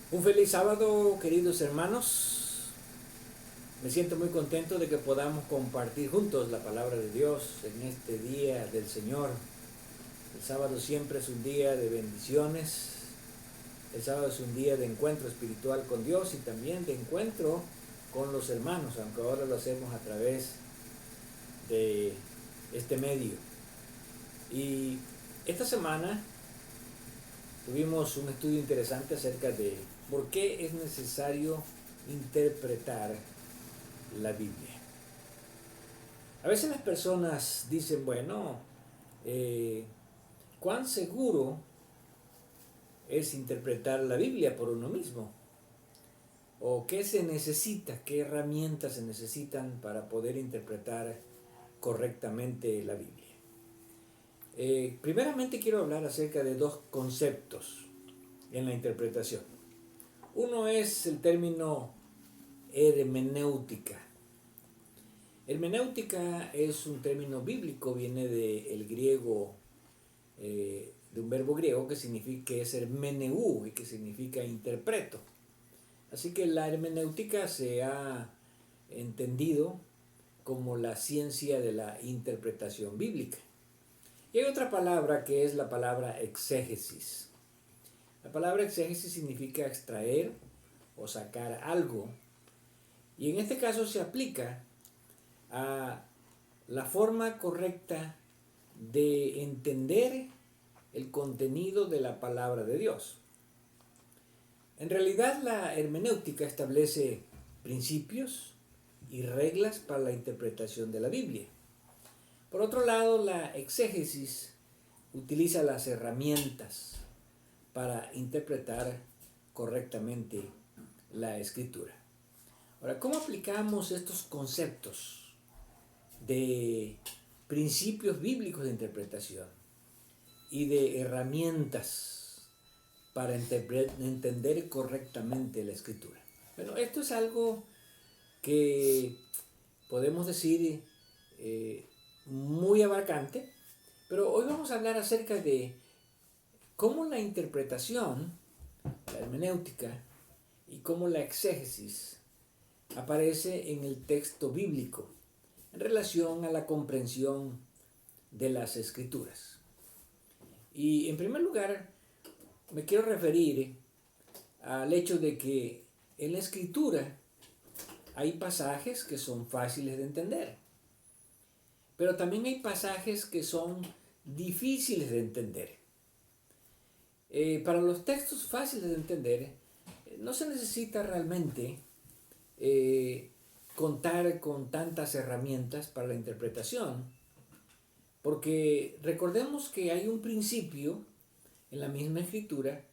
Un feliz sábado, queridos hermanos. Me siento muy contento de que podamos compartir juntos la palabra de Dios en este día del Señor. El sábado siempre es un día de bendiciones. El sábado es un día de encuentro espiritual con Dios y también de encuentro con los hermanos, aunque ahora lo hacemos a través de este medio. Y esta semana tuvimos un estudio interesante acerca de por qué es necesario interpretar la Biblia. A veces las personas dicen, bueno, ¿cuán seguro es interpretar la Biblia por uno mismo? ¿O qué se necesita, qué herramientas se necesitan para poder interpretar correctamente la Biblia? Primeramente quiero hablar acerca de dos conceptos en la interpretación. Uno es el término hermenéutica. Hermenéutica es un término bíblico, viene del griego, de un verbo griego que significa, que es hermeneu y que significa interpreto. Así que la hermenéutica se ha entendido como la ciencia de la interpretación bíblica. Y hay otra palabra que es la palabra exégesis. La palabra exégesis significa extraer o sacar algo. Y en este caso se aplica a la forma correcta de entender el contenido de la palabra de Dios. En realidad la hermenéutica establece principios y reglas para la interpretación de la Biblia. Por otro lado, la exégesis utiliza las herramientas para interpretar correctamente la escritura. Ahora, ¿cómo aplicamos estos conceptos de principios bíblicos de interpretación y de herramientas para entender correctamente la escritura? Bueno, esto es algo que podemos decir muy abarcante, pero hoy vamos a hablar acerca de cómo la interpretación, la hermenéutica y cómo la exégesis aparece en el texto bíblico en relación a la comprensión de las escrituras. Y en primer lugar, me quiero referir al hecho de que en la escritura hay pasajes que son fáciles de entender, pero también hay pasajes que son difíciles de entender. Para los textos fáciles de entender, no se necesita realmente contar con tantas herramientas para la interpretación, porque recordemos que hay un principio en la misma escritura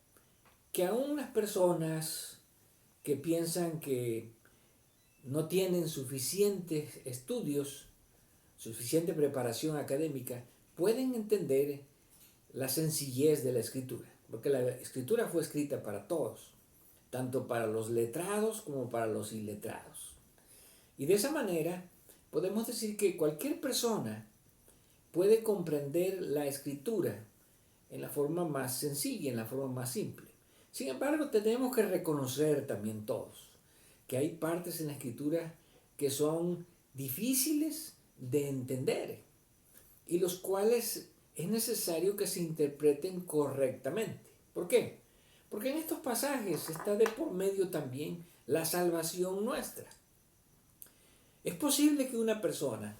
que aún las personas que piensan que no tienen suficientes estudios, suficiente preparación académica, pueden entender la sencillez de la escritura, porque la escritura fue escrita para todos, tanto para los letrados como para los iletrados. Y de esa manera podemos decir que cualquier persona puede comprender la escritura en la forma más sencilla, en la forma más simple. Sin embargo, tenemos que reconocer también todos que hay partes en la escritura que son difíciles de entender y los cuales es necesario que se interpreten correctamente. ¿Por qué? Porque en estos pasajes está de por medio también la salvación nuestra. Es posible que una persona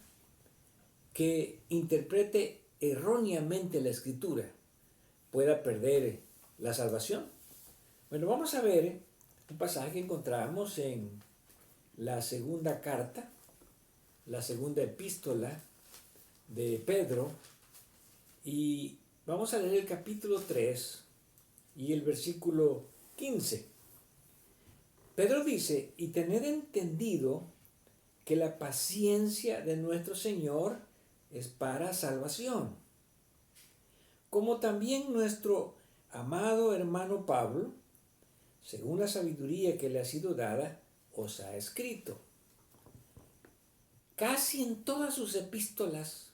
que interprete erróneamente la escritura pueda perder la salvación. Bueno, vamos a ver un pasaje que encontramos en la segunda carta, la segunda epístola de Pedro, y vamos a leer el capítulo 3 y el versículo 15. Pedro dice, y tened entendido que la paciencia de nuestro Señor es para salvación, como también nuestro amado hermano Pablo, según la sabiduría que le ha sido dada, os ha escrito. Casi en todas sus epístolas,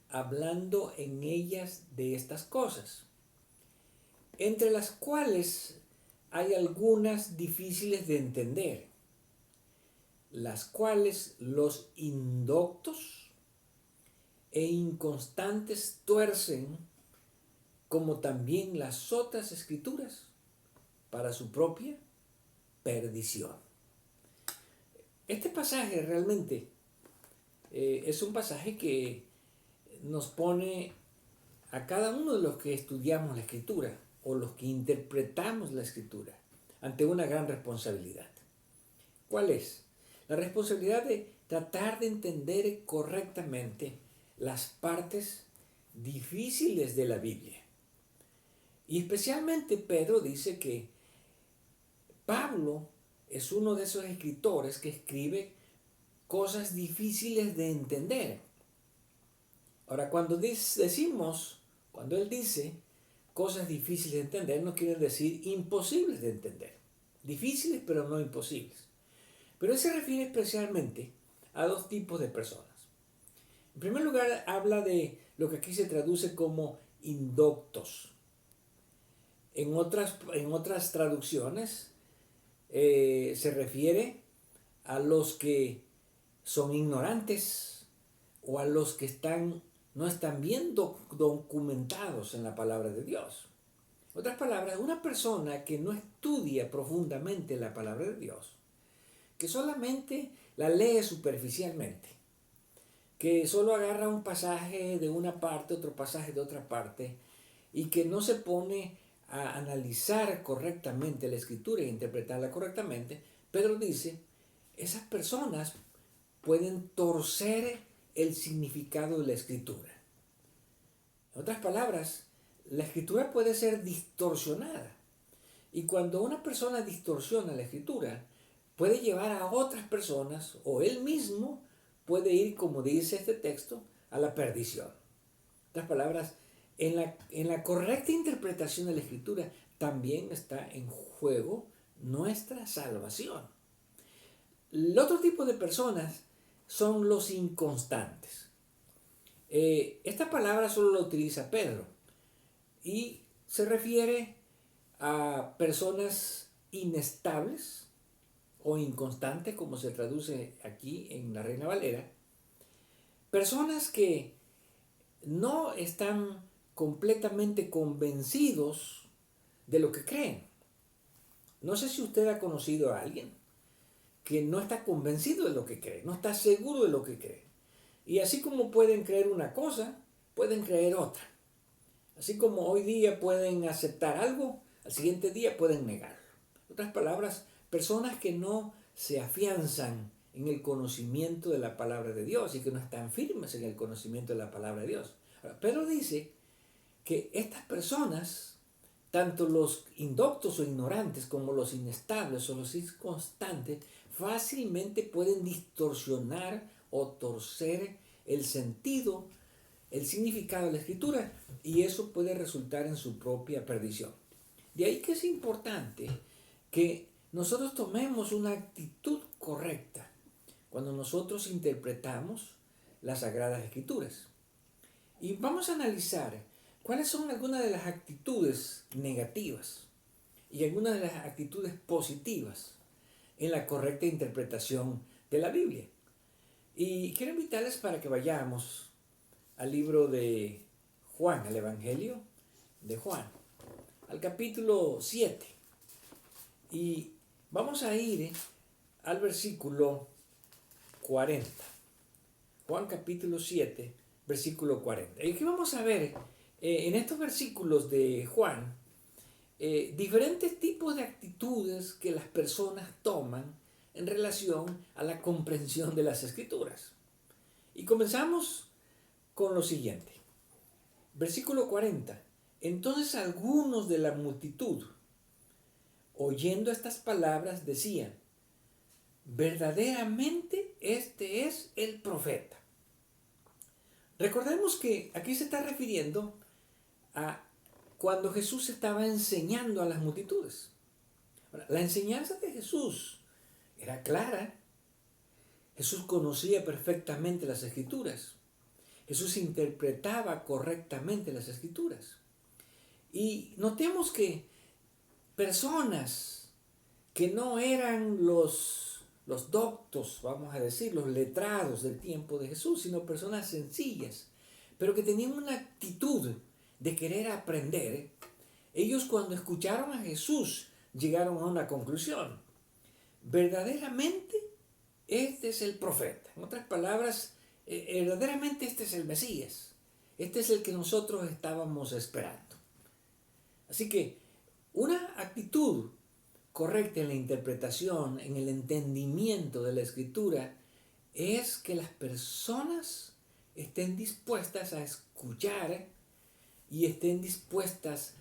hablando en ellas de estas cosas, entre las cuales hay algunas difíciles de entender, las cuales los indoctos e inconstantes tuercen, como también las otras escrituras, para su propia perdición. Este pasaje realmente es un pasaje que nos pone a cada uno de los que estudiamos la escritura o los que interpretamos la escritura ante una gran responsabilidad. ¿Cuál es? La responsabilidad de tratar de entender correctamente las partes difíciles de la Biblia. Y especialmente Pedro dice que Pablo es uno de esos escritores que escribe cosas difíciles de entender. Ahora, cuando él dice cosas difíciles de entender, no quiere decir imposibles de entender. Difíciles, pero no imposibles. Pero él se refiere especialmente a dos tipos de personas. En primer lugar, habla de lo que aquí se traduce como indoctos. En otras traducciones se refiere a los que son ignorantes o a los que no están bien documentados en la palabra de Dios. En otras palabras, una persona que no estudia profundamente la palabra de Dios, que solamente la lee superficialmente, que solo agarra un pasaje de una parte, otro pasaje de otra parte, y que no se pone a analizar correctamente la escritura e interpretarla correctamente, Pedro dice, esas personas pueden torcer el significado de la escritura. En otras palabras, la escritura puede ser distorsionada. Y cuando una persona distorsiona la escritura, puede llevar a otras personas, o él mismo puede ir, como dice este texto, a la perdición. En otras palabras, en la correcta interpretación de la escritura también está en juego nuestra salvación. El otro tipo de personas son los inconstantes. Esta palabra solo la utiliza Pedro y se refiere a personas inestables o inconstantes, como se traduce aquí en la Reina Valera, personas que no están completamente convencidos de lo que creen. No sé si usted ha conocido a alguien que no está convencido de lo que cree, no está seguro de lo que cree. Y así como pueden creer una cosa, pueden creer otra. Así como hoy día pueden aceptar algo, al siguiente día pueden negarlo. En otras palabras, personas que no se afianzan en el conocimiento de la palabra de Dios y que no están firmes en el conocimiento de la palabra de Dios. Ahora, Pedro dice que estas personas, tanto los indoctos o ignorantes como los inestables o los inconstantes, fácilmente pueden distorsionar o torcer el sentido, el significado de la escritura, y eso puede resultar en su propia perdición. De ahí que es importante que nosotros tomemos una actitud correcta cuando nosotros interpretamos las Sagradas Escrituras. Y vamos a analizar cuáles son algunas de las actitudes negativas y algunas de las actitudes positivas en la correcta interpretación de la Biblia. Y quiero invitarles para que vayamos al libro de Juan, al Evangelio de Juan, al capítulo 7. Y vamos a ir al versículo 40. Juan capítulo 7, versículo 40. Y aquí vamos a ver en estos versículos de Juan diferentes tipos de actitudes que las personas toman en relación a la comprensión de las Escrituras. Y comenzamos con lo siguiente. Versículo 40. Entonces algunos de la multitud, oyendo estas palabras, decían, verdaderamente este es el profeta. Recordemos que aquí se está refiriendo a cuando Jesús estaba enseñando a las multitudes. Ahora, la enseñanza de Jesús era clara. Jesús conocía perfectamente las Escrituras. Jesús interpretaba correctamente las Escrituras. Y notemos que personas que no eran los doctos, vamos a decir, los letrados del tiempo de Jesús, sino personas sencillas, pero que tenían una actitud de querer aprender. Ellos, cuando escucharon a Jesús, llegaron a una conclusión: verdaderamente este es el profeta. En otras palabras, verdaderamente este es el Mesías. Este es el que nosotros estábamos esperando. Así que una actitud correcta en la interpretación, en el entendimiento de la Escritura, es que las personas estén dispuestas a escuchar y estén dispuestas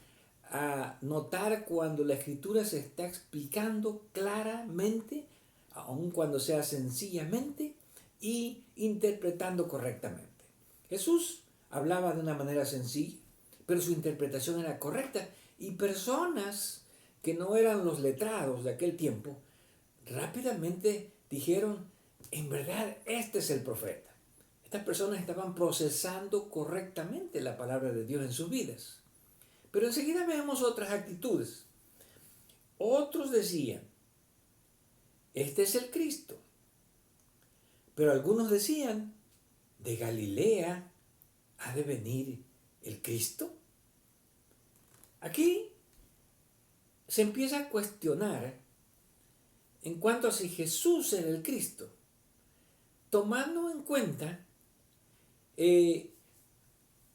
a notar cuando la Escritura se está explicando claramente, aun cuando sea sencillamente, y interpretando correctamente. Jesús hablaba de una manera sencilla, pero su interpretación era correcta, y personas que no eran los letrados de aquel tiempo rápidamente dijeron: en verdad este es el profeta. Estas personas estaban procesando correctamente la palabra de Dios en sus vidas. Pero enseguida vemos otras actitudes. Otros decían: este es el Cristo. Pero algunos decían: ¿de Galilea ha de venir el Cristo? Aquí se empieza a cuestionar en cuanto a si Jesús era el Cristo, tomando en cuenta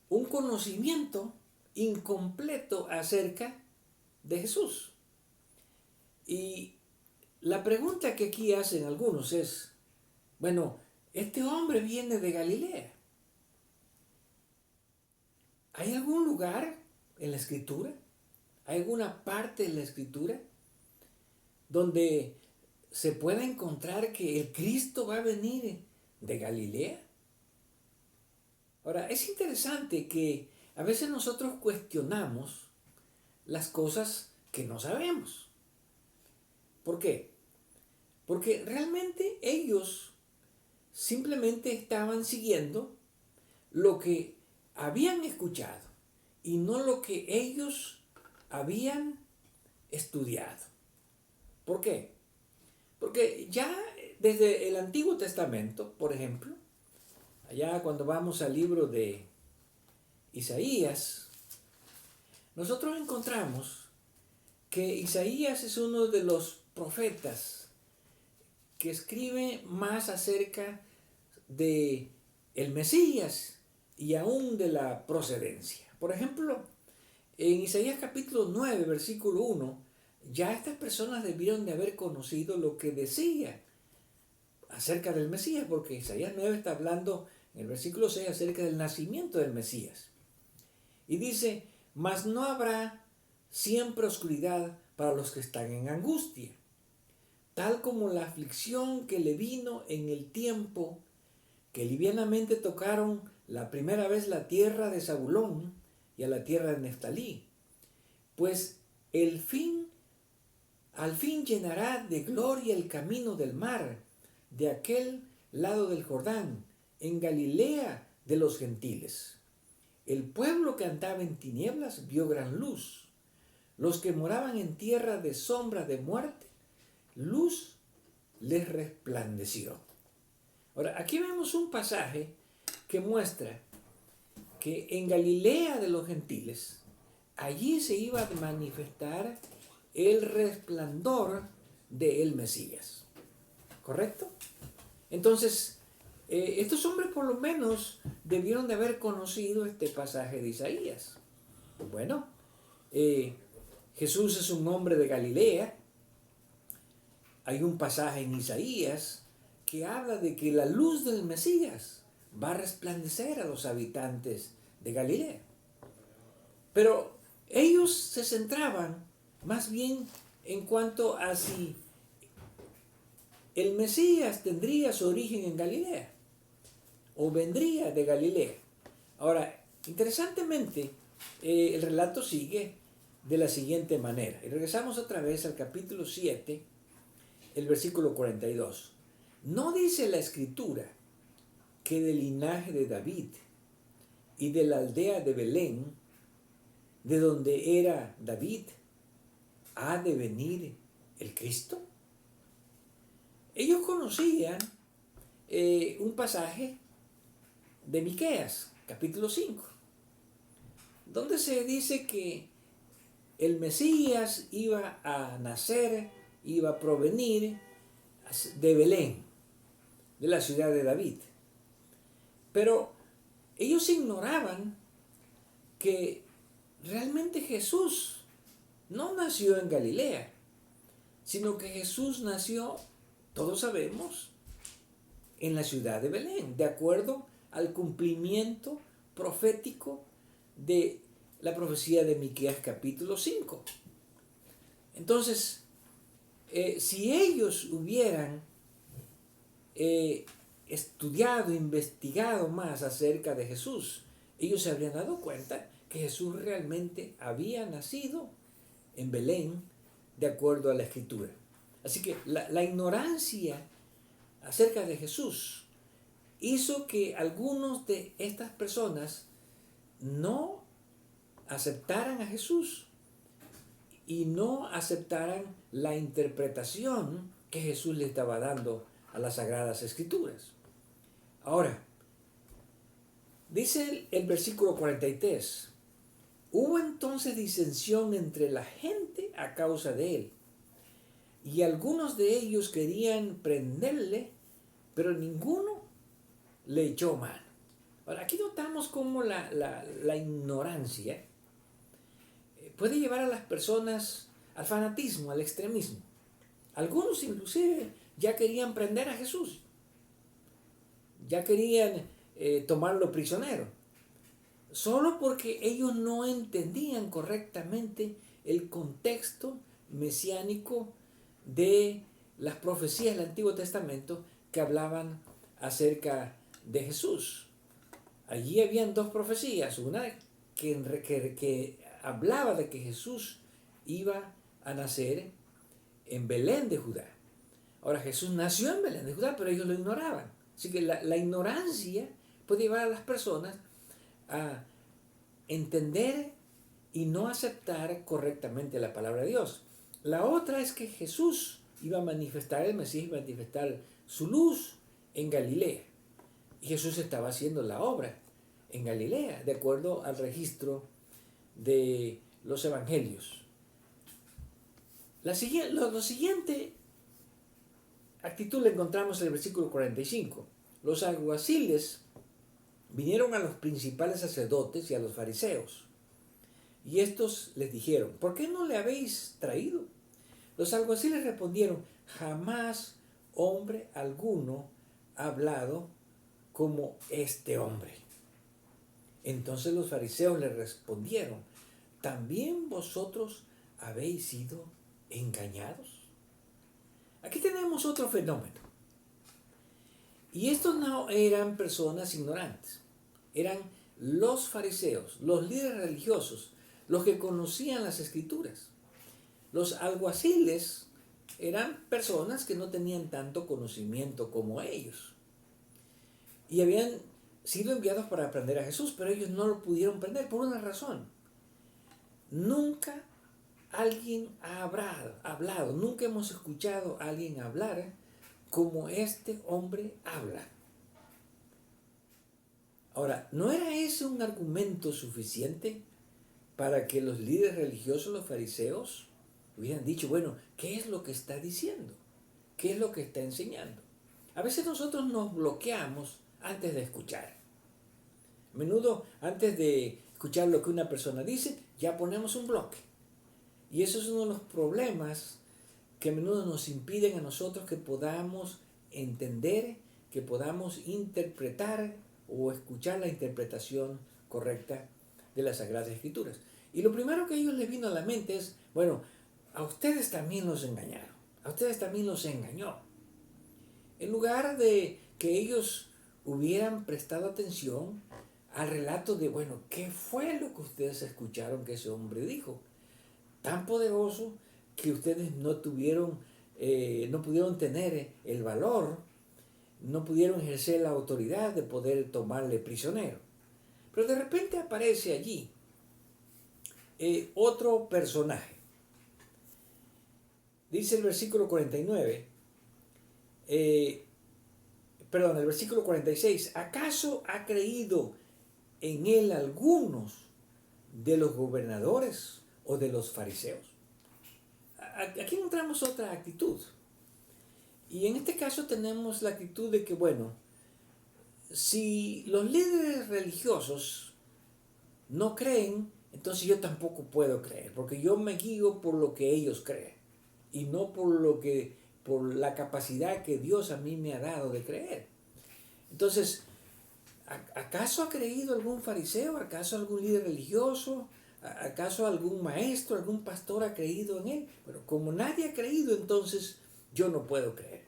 un conocimiento incompleto acerca de Jesús. Y la pregunta que aquí hacen algunos es: bueno, este hombre viene de Galilea. ¿Hay algún lugar en la Escritura? ¿Hay alguna parte en la Escritura donde se pueda encontrar que el Cristo va a venir de Galilea? Ahora, es interesante que a veces nosotros cuestionamos las cosas que no sabemos. ¿Por qué? Porque realmente ellos simplemente estaban siguiendo lo que habían escuchado y no lo que ellos habían estudiado. ¿Por qué? Porque ya desde el Antiguo Testamento, por ejemplo, allá cuando vamos al libro de Isaías, nosotros encontramos que Isaías es uno de los profetas que escribe más acerca de el Mesías y aún de la procedencia. Por ejemplo, en Isaías capítulo 9, versículo 1, ya estas personas debieron de haber conocido lo que decía acerca del Mesías, porque Isaías 9 está hablando en el versículo 6 acerca del nacimiento del Mesías. Y dice: mas no habrá siempre oscuridad para los que están en angustia, tal como la aflicción que le vino en el tiempo que livianamente tocaron la primera vez la tierra de Zabulón y a la tierra de Neftalí. Pues al fin llenará de gloria el camino del mar, de aquel lado del Jordán, en Galilea de los gentiles. El pueblo que andaba en tinieblas vio gran luz. Los que moraban en tierra de sombra de muerte, luz les resplandeció. Ahora, aquí vemos un pasaje que muestra que en Galilea de los gentiles, allí se iba a manifestar el resplandor del Mesías. ¿Correcto? Entonces, estos hombres por lo menos debieron de haber conocido este pasaje de Isaías. Bueno, Jesús es un hombre de Galilea. Hay un pasaje en Isaías que habla de que la luz del Mesías va a resplandecer a los habitantes de Galilea. Pero ellos se centraban más bien en cuanto a si el Mesías tendría su origen en Galilea o vendría de Galilea. Ahora, interesantemente, el relato sigue de la siguiente manera. Y regresamos otra vez al capítulo 7, el versículo 42. ¿No dice la Escritura que del linaje de David y de la aldea de Belén, de donde era David, ¿ha de venir el Cristo? Ellos conocían un pasaje de Miqueas, capítulo 5, donde se dice que el Mesías iba a nacer, iba a provenir de Belén, de la ciudad de David. Pero ellos ignoraban que realmente Jesús no nació en Galilea, sino que Jesús nació, todos sabemos, en la ciudad de Belén, de acuerdo al cumplimiento profético de la profecía de Miqueas capítulo 5. Entonces, si ellos hubieran estudiado, investigado más acerca de Jesús, ellos se habrían dado cuenta que Jesús realmente había nacido en Belén de acuerdo a la Escritura. Así que la ignorancia acerca de Jesús hizo que algunos de estas personas no aceptaran a Jesús y no aceptaran la interpretación que Jesús le estaba dando a las Sagradas Escrituras. Ahora, dice el versículo 43, hubo entonces disensión entre la gente a causa de él, y algunos de ellos querían prenderle, pero ninguno le echó mano. Ahora, aquí notamos cómo la ignorancia puede llevar a las personas al fanatismo, al extremismo. Algunos inclusive ya querían prender a Jesús, ya querían tomarlo prisionero, solo porque ellos no entendían correctamente el contexto mesiánico de las profecías del Antiguo Testamento que hablaban acerca de Jesús. Allí habían dos profecías, una que hablaba de que Jesús iba a nacer en Belén de Judá. Ahora, Jesús nació en Belén de Judá, pero ellos lo ignoraban. Así que la ignorancia puede llevar a las personas a entender y no aceptar correctamente la palabra de Dios. La otra es que Jesús iba a manifestar, el Mesías iba a manifestar su luz en Galilea. Y Jesús estaba haciendo la obra en Galilea, de acuerdo al registro de los evangelios. La siguiente actitud la encontramos en el versículo 45. Los alguaciles vinieron a los principales sacerdotes y a los fariseos, y estos les dijeron, ¿por qué no le habéis traído? Los alguaciles respondieron, jamás hombre alguno ha hablado como este hombre. Entonces los fariseos le respondieron, ¿también vosotros habéis sido engañados? Aquí tenemos otro fenómeno. Y estos no eran personas ignorantes, eran los fariseos, los líderes religiosos, los que conocían las escrituras. Los alguaciles eran personas que no tenían tanto conocimiento como ellos. Y habían sido enviados para aprender a Jesús, pero ellos no lo pudieron aprender por una razón. Nunca alguien ha hablado, nunca hemos escuchado a alguien hablar como este hombre habla. Ahora, ¿no era ese un argumento suficiente para que los líderes religiosos, los fariseos, hubieran dicho, bueno, ¿qué es lo que está diciendo? ¿Qué es lo que está enseñando? A veces nosotros nos bloqueamos antes de escuchar. A menudo, antes de escuchar lo que una persona dice, ya ponemos un bloque. Y eso es uno de los problemas que a menudo nos impiden a nosotros que podamos entender, que podamos interpretar o escuchar la interpretación correcta de las Sagradas Escrituras. Y lo primero que a ellos les vino a la mente es, bueno, a ustedes también los engañaron, a ustedes también los engañó. En lugar de que ellos hubieran prestado atención al relato de, bueno, ¿qué fue lo que ustedes escucharon que ese hombre dijo? Tan poderoso que ustedes no pudieron tener el valor, no pudieron ejercer la autoridad de poder tomarle prisionero. Pero de repente aparece allí otro personaje Dice el versículo 49, el versículo 46, ¿acaso ha creído en él algunos de los gobernadores o de los fariseos? Aquí encontramos otra actitud. Y en este caso tenemos la actitud de que, bueno, si los líderes religiosos no creen, entonces yo tampoco puedo creer, porque yo me guío por lo que ellos creen y no por la capacidad que Dios a mí me ha dado de creer. Entonces, ¿acaso ha creído algún fariseo? ¿Acaso algún líder religioso? ¿Acaso algún maestro, algún pastor ha creído en él? Pero como nadie ha creído, entonces yo no puedo creer.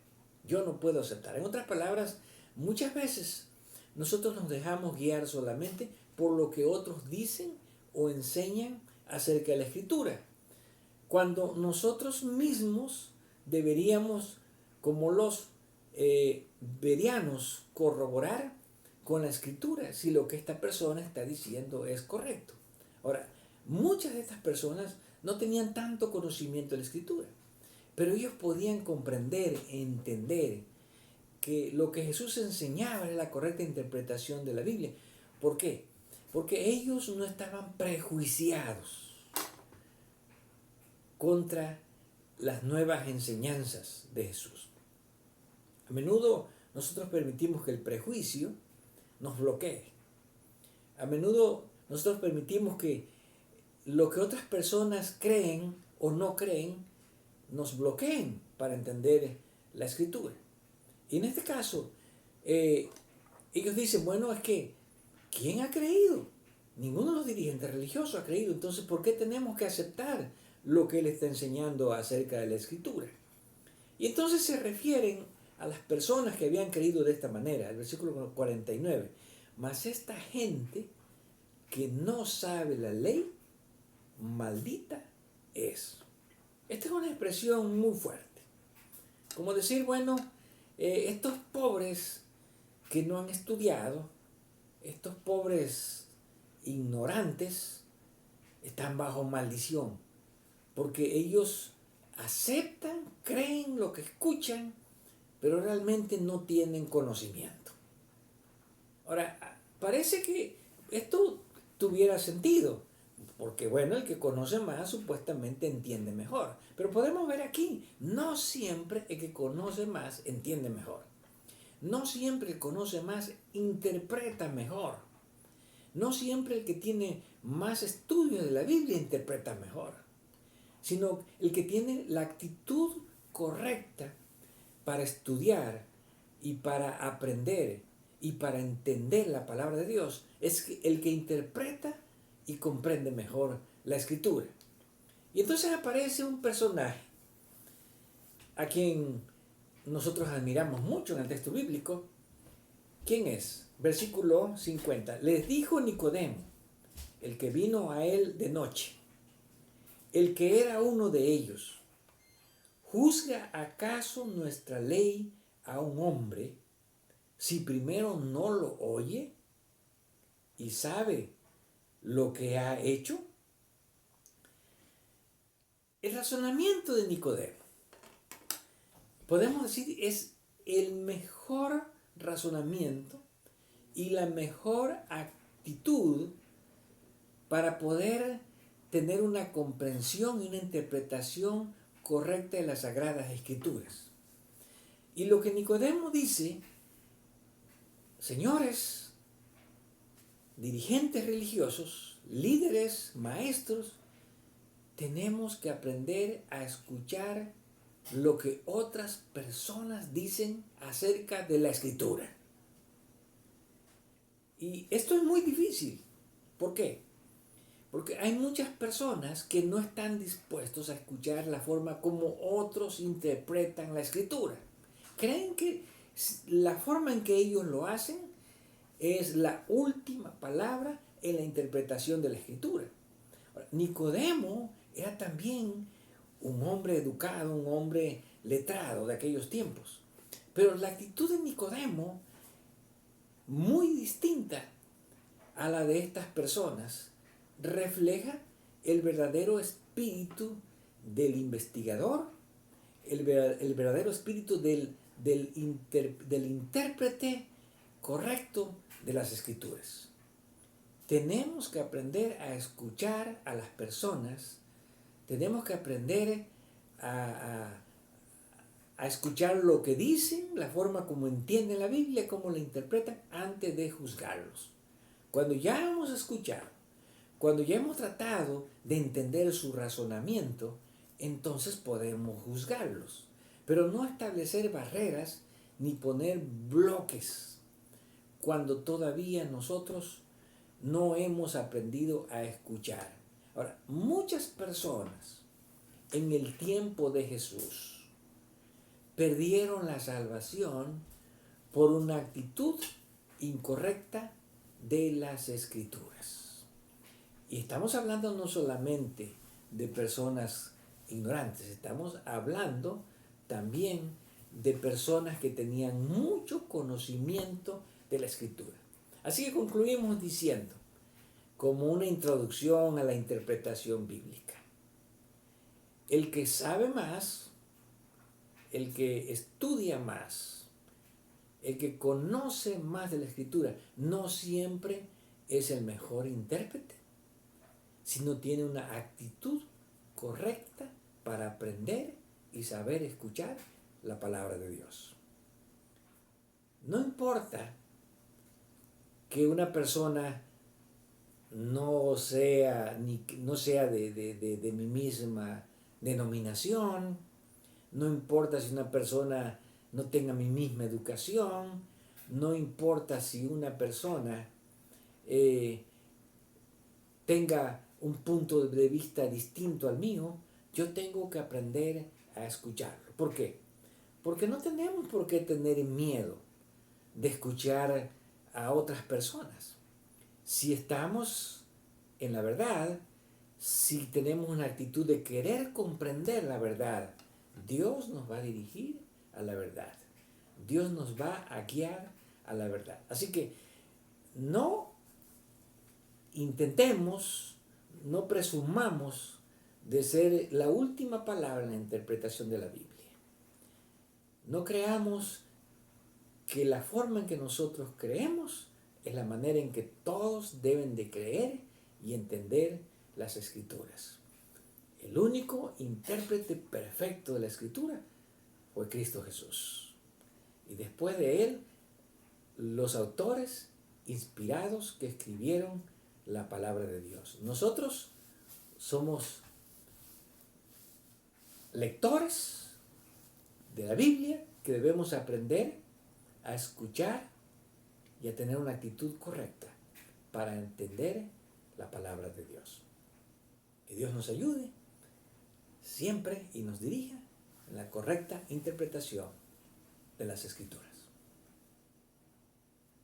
Yo no puedo aceptar. En otras palabras, muchas veces nosotros nos dejamos guiar solamente por lo que otros dicen o enseñan acerca de la Escritura, cuando nosotros mismos deberíamos, como los verianos, corroborar con la Escritura si lo que esta persona está diciendo es correcto. Ahora, muchas de estas personas no tenían tanto conocimiento de la Escritura, pero ellos podían comprender, entender que lo que Jesús enseñaba era la correcta interpretación de la Biblia. ¿Por qué? Porque ellos no estaban prejuiciados contra las nuevas enseñanzas de Jesús. A menudo nosotros permitimos que el prejuicio nos bloquee. A menudo nosotros permitimos que lo que otras personas creen o no creen nos bloqueen para entender la Escritura. Y en este caso, ellos dicen, bueno, es que, ¿quién ha creído? Ninguno de los dirigentes religiosos ha creído. Entonces, ¿por qué tenemos que aceptar lo que él está enseñando acerca de la Escritura? Y entonces se refieren a las personas que habían creído de esta manera. El versículo 49. Mas esta gente que no sabe la ley, maldita es. Esta es una expresión muy fuerte. Como decir, bueno, estos pobres que no han estudiado, estos pobres ignorantes, están bajo maldición, porque ellos aceptan, creen lo que escuchan, pero realmente no tienen conocimiento. Ahora, parece que esto tuviera sentido, porque bueno, el que conoce más supuestamente entiende mejor. Pero podemos ver aquí, no siempre el que conoce más entiende mejor. No siempre el que conoce más interpreta mejor. No siempre el que tiene más estudios de la Biblia interpreta mejor, sino el que tiene la actitud correcta para estudiar y para aprender y para entender la palabra de Dios es el que interpreta y comprende mejor la Escritura. Y entonces aparece un personaje a quien nosotros admiramos mucho en el texto bíblico. ¿Quién es? Versículo 50. Les dijo Nicodemo, el que vino a él de noche, el que era uno de ellos: ¿juzga acaso nuestra ley a un hombre si primero no lo oye y sabe lo que ha hecho? El razonamiento de Nicodemo, podemos decir, es el mejor razonamiento y la mejor actitud para poder tener una comprensión y una interpretación correcta de las Sagradas Escrituras. Y lo que Nicodemo dice: señores, dirigentes religiosos, líderes, maestros, tenemos que aprender a escuchar lo que otras personas dicen acerca de la Escritura. Y esto es muy difícil. ¿Por qué? Porque hay muchas personas que no están dispuestos a escuchar la forma como otros interpretan la Escritura. Creen que la forma en que ellos lo hacen es la última palabra en la interpretación de la Escritura. Ahora, Nicodemo era también un hombre educado, un hombre letrado de aquellos tiempos. Pero la actitud de Nicodemo, muy distinta a la de estas personas, refleja el verdadero espíritu del investigador el verdadero espíritu del intérprete correcto de las Escrituras. Tenemos que aprender a escuchar a las personas, tenemos que aprender a escuchar lo que dicen, la forma como entienden la Biblia, cómo la interpretan, antes de juzgarlos. Cuando ya hemos escuchado, cuando ya hemos tratado de entender su razonamiento, entonces podemos juzgarlos, pero no establecer barreras ni poner bloques cuando todavía nosotros no hemos aprendido a escuchar. Ahora, muchas personas en el tiempo de Jesús perdieron la salvación por una actitud incorrecta de las Escrituras. Y estamos hablando no solamente de personas ignorantes, estamos hablando también de personas que tenían mucho conocimiento de la Escritura. Así que concluimos diciendo, como una introducción a la interpretación bíblica, el que sabe más, el que estudia más, el que conoce más de la Escritura, no siempre es el mejor intérprete, sino tiene una actitud correcta para aprender y saber escuchar la palabra de Dios. No importa que una persona no sea de mi misma denominación, no importa si una persona no tenga mi misma educación, no importa si una persona tenga un punto de vista distinto al mío, yo tengo que aprender a escucharlo. ¿Por qué? Porque no tenemos por qué tener miedo de escuchar a otras personas. Si estamos en la verdad, si tenemos una actitud de querer comprender la verdad, Dios nos va a dirigir a la verdad. Dios nos va a guiar a la verdad. Así que no intentemos, no presumamos de ser la última palabra en la interpretación de la Biblia. No creamos que la forma en que nosotros creemos es la manera en que todos deben de creer y entender las Escrituras. El único intérprete perfecto de la Escritura fue Cristo Jesús. Y después de él, los autores inspirados que escribieron la palabra de Dios. Nosotros somos lectores de la Biblia que debemos aprender a escuchar y a tener una actitud correcta para entender la palabra de Dios. Que Dios nos ayude siempre y nos dirija en la correcta interpretación de las Escrituras.